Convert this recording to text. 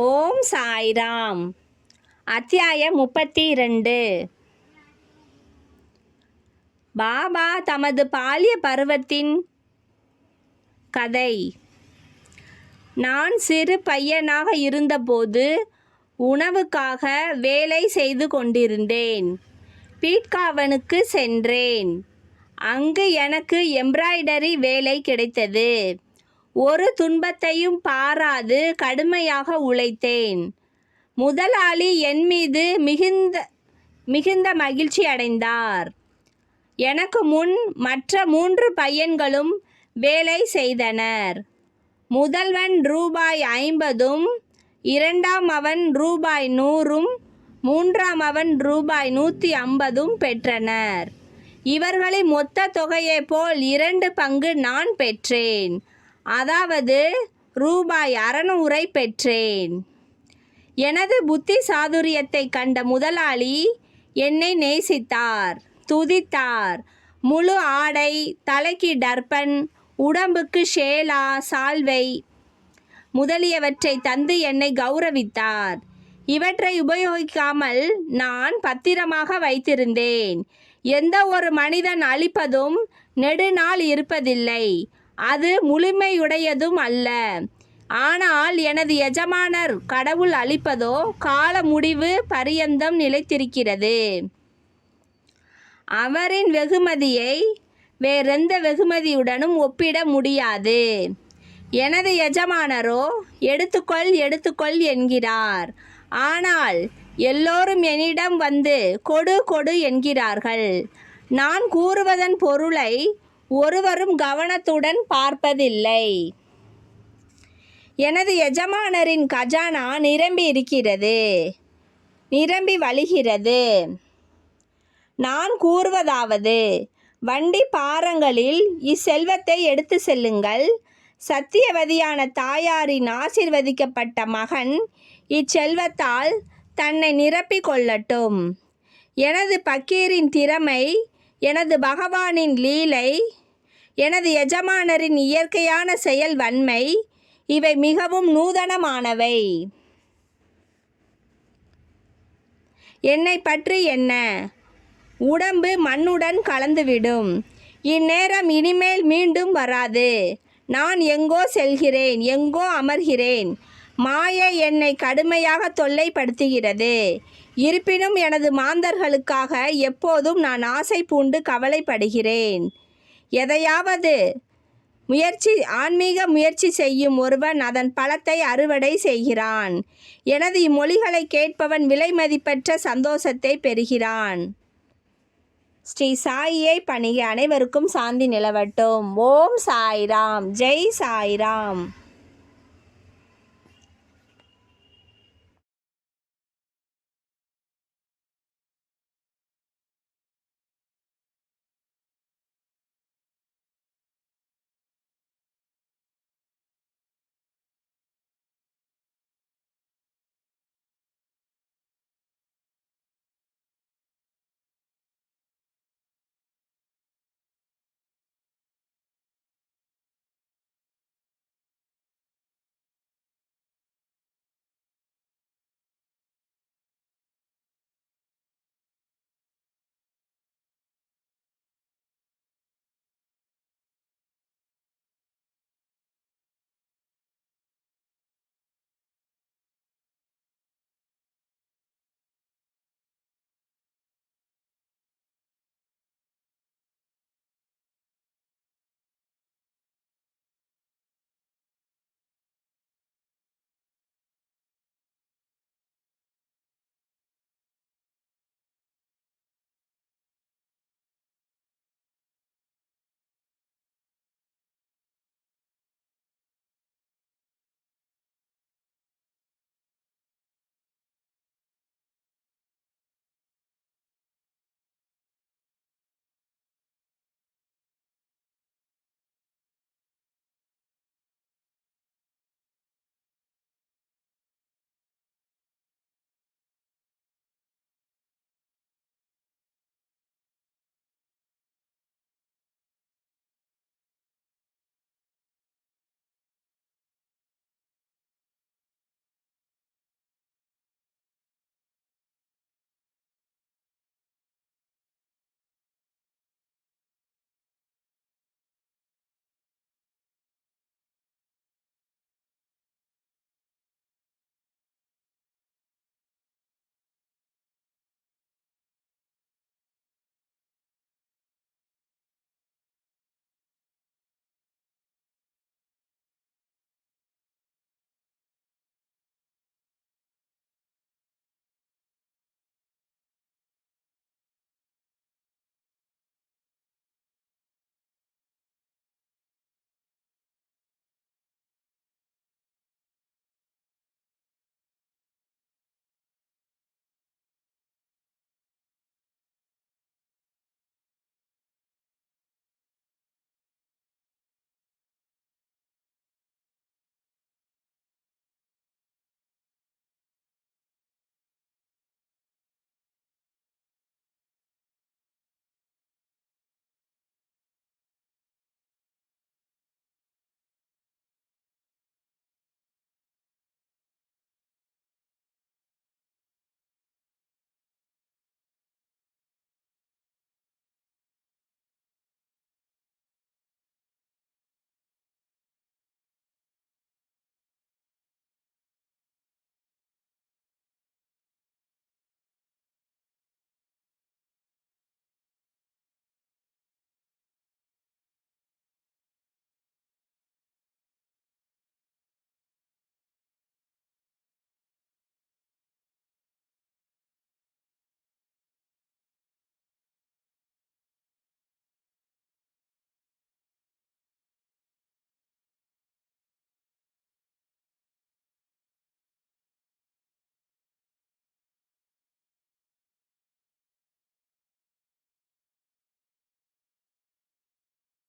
ஓம் சாய்ராம். அத்தியாயம் 32. பாபா தமது பால்ய பருவத்தின் கதை. நான் சிறு பையனாக இருந்தபோது உணவுக்காக வேலை செய்து கொண்டிருந்தேன். பீட்காவனுக்கு சென்றேன். அங்கு எனக்கு எம்ப்ராய்டரி வேலை கிடைத்தது. ஒரு துன்பத்தையும் பாராது கடுமையாக உழைத்தேன். முதலாளி என் மீது மிகுந்த மகிழ்ச்சி அடைந்தார். எனக்கு முன் மற்ற 3 பையன்களும் வேலை செய்தனர். முதல்வன் ரூபாய் 50, இரண்டாம் அவன் ரூபாய் 100, மூன்றாம் அவன் ரூபாய் 150 பெற்றனர். இவர்களின் மொத்த தொகையை போல் 2 பங்கு நான் பெற்றேன். அதாவது ரூபாய் 600 பெற்றேன். எனது புத்தி சாதுரியத்தை கண்ட முதலாளி என்னை நேசித்தார், துதித்தார். முழு ஆடை, தலைக்கு டர்பன், உடம்புக்கு ஷேலா, சால்வை முதலியவற்றை தந்து என்னை கௌரவித்தார். இவற்றை உபயோகிக்காமல் நான் பத்திரமாக வைத்திருந்தேன். எந்த ஒரு மனிதன் அளிப்பதும் நெடுநாள் இருப்பதில்லை, அது முழுமையுடையதும் அல்ல. ஆனால் எனது எஜமானர் கடவுள் அளிப்பதோ கால முடிவு பரியந்தம் நிலைத்திருக்கிறது. அவரின் வெகுமதியை வேறெந்த வெகுமதியுடனும் ஒப்பிட முடியாது. எனது எஜமானரோ எடுத்துக்கொள் எடுத்துக்கொள் என்கிறார். ஆனால் எல்லோரும் என்னிடம் வந்து கொடு கொடு என்கிறார்கள். நான் கூறுவதன் பொருளை ஒருவரும் கவனத்துடன் பார்ப்பதில்லை. எனது எஜமானரின் கஜானா நிரம்பி இருக்கிறது, நிரம்பி வழிகிறது. நான் கூறுவதாவது, வண்டி பாரங்களில் இச்செல்வத்தை எடுத்து செல்லுங்கள். சத்தியவதியான தாயாரின் ஆசீர்வதிக்கப்பட்ட மகன் இச்செல்வத்தால் தன்னை நிரப்பிக் கொள்ளட்டும். எனது பக்கீரின் திறமை, எனது பகவானின் லீலை, எனது எஜமானரின் இயற்கையான செயல் வன்மை, இவை மிகவும் நூதனமானவை. என்னை பற்றி என்ன? உடம்பு மண்ணுடன் கலந்துவிடும். இந்நேரம் இனிமேல் மீண்டும் வராது. நான் எங்கோ செல்கிறேன், எங்கோ அமர்கிறேன். மாயை என்னை கடுமையாக தொல்லைப்படுத்துகிறது. இருப்பினும் எனது மாந்தர்களுக்காக எப்போதும் நான் ஆசை பூண்டு கவலைப்படுகிறேன். எதையாவது ஆன்மீக முயற்சி செய்யும் ஒருவன் அதன் பலத்தை அறுவடை செய்கிறான். எனது இம்மொழிகளை கேட்பவன் விலை மதிப்பற்ற சந்தோஷத்தை பெறுகிறான். ஸ்ரீ சாயியை பணிக. அனைவருக்கும் சாந்தி நிலவட்டும். ஓம் சாய்ராம். ஜெய் சாய்ராம்.